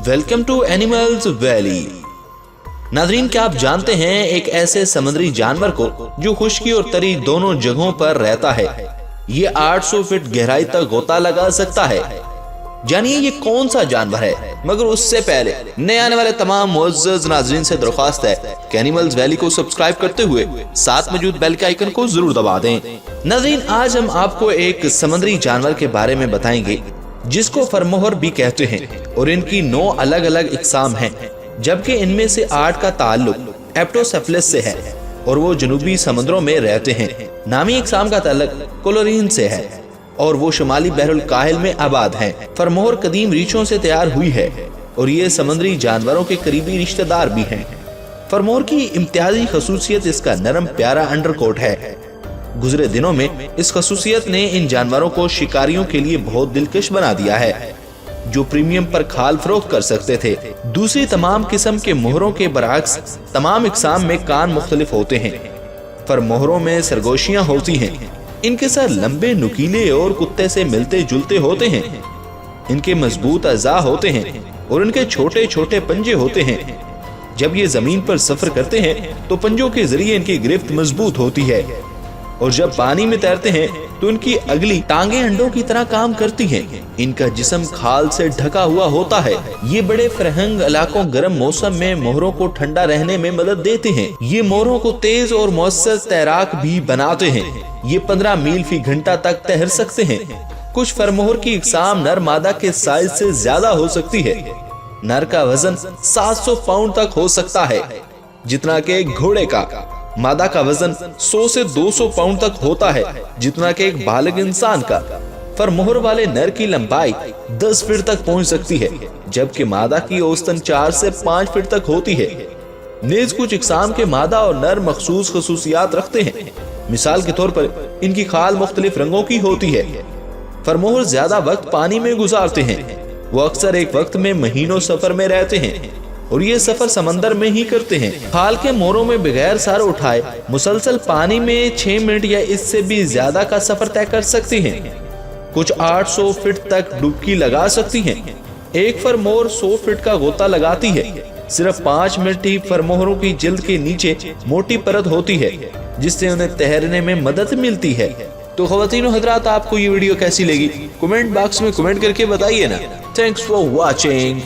Welcome to animals valley. नाज़रीन, क्या आप जानते हैं एक ऐसे समुद्री जानवर को जो खुश्की और तरी दोनों जगहों पर रहता है। ये 800 फीट गहराई तक गोता लगा सकता है। जानिए ये कौन सा जानवर है। मगर उससे पहले नए आने वाले तमाम मुअज़्ज़ज़ नाज़रीन से दरख्वास्त है कि एनिमल्स वैली को सब्सक्राइब करते हुए साथ मौजूद बेल के आइकन को जरूर दबा दें। नाज़रीन, आज हम आपको एक समुद्री जानवर के बारे में बताएंगे जिसको फरमोहर भी कहते हैं और इनकी 9 अलग अलग इकसाम हैं, जबकि इनमें से 8 का ताल्लुक एप्टोसेफलस से है और वो जनूबी समुद्रों में रहते हैं। नामी इकसाम का ताल्लुक कोलोरीन से है और वो शुमाली बहरुल काहिल में आबाद हैं। फरमोहर कदीम रीछों से तैयार हुई है और ये समुद्री जानवरों के करीबी रिश्तेदार भी हैं। फरमोहर की इम्तियाजी खसूसियत इसका नरम प्यारा अंडरकोट है। गुजरे दिनों में इस खसूसियत ने इन जानवरों को शिकारियों के लिए बहुत दिलकश बना दिया है, जो प्रीमियम पर खाल फरोख्त कर सकते थे। दूसरी तमाम किस्म के मोहरों के बरअक्स तमाम इकसाम में कान मुख्तलिफ होते हैं। फरमोहरों में सरगोशियां होती हैं। इनके सर लंबे, नुकीले और कुत्ते से मिलते जुलते होते हैं। इनके मजबूत अज़ा होते हैं और इनके छोटे छोटे पंजे होते हैं। जब ये जमीन पर सफर करते हैं तो पंजों के जरिए इनकी गिरफ्त मजबूत होती है और जब पानी में तैरते हैं तो इनकी अगली टांगे अंडों की तरह काम करती हैं। इनका जिस्म खाल से ढका हुआ होता है। ये बड़े फरहंग इलाकों गर्म मौसम में मोहरों को ठंडा रहने में मदद देते हैं। ये मोहरों को तेज और मुअस्सस तैराक भी बनाते हैं। ये 15 मील फी घंटा तक तैर सकते हैं। कुछ फरमोहर की इकसाम नर मादा के साइज से ज्यादा हो सकती है। नर का वजन 700 पाउंड तक हो सकता है, जितना कि एक घोड़े का। मादा का वजन 100 से 200 पाउंड तक होता है, जितना कि एक बालिग इंसान का। फरमोहर वाले नर की लंबाई 10 फीट तक पहुंच सकती है, जबकि मादा की औसतन 4 से 5 फीट तक होती है। नेज कुछ इकसाम के मादा और नर मखसूस खसूसियात रखते हैं। मिसाल के तौर पर इनकी खाल मुख्तलिफ रंगों की होती है। फरमोहर ज्यादा वक्त पानी में गुजारते हैं। वो अक्सर एक वक्त में महीनों सफर में रहते हैं और ये सफर समंदर में ही करते हैं। खाल के मोरों में बगैर सर उठाए मुसलसल पानी में 6 मिनट या इससे भी ज्यादा का सफर तय कर सकती हैं। कुछ 800 फीट तक डुबकी लगा सकती हैं। एक फरमोहर 100 फीट का गोता लगाती है। सिर्फ 5 मिनट ही फरमोहरों की जिल्द के नीचे मोटी परत होती है, जिससे उन्हें तैरने में मदद मिलती है। तो ख़वातीन और हज़रात, आपको ये वीडियो कैसी लगी कमेंट बॉक्स में कमेंट करके बताइए ना। Thanks for watching.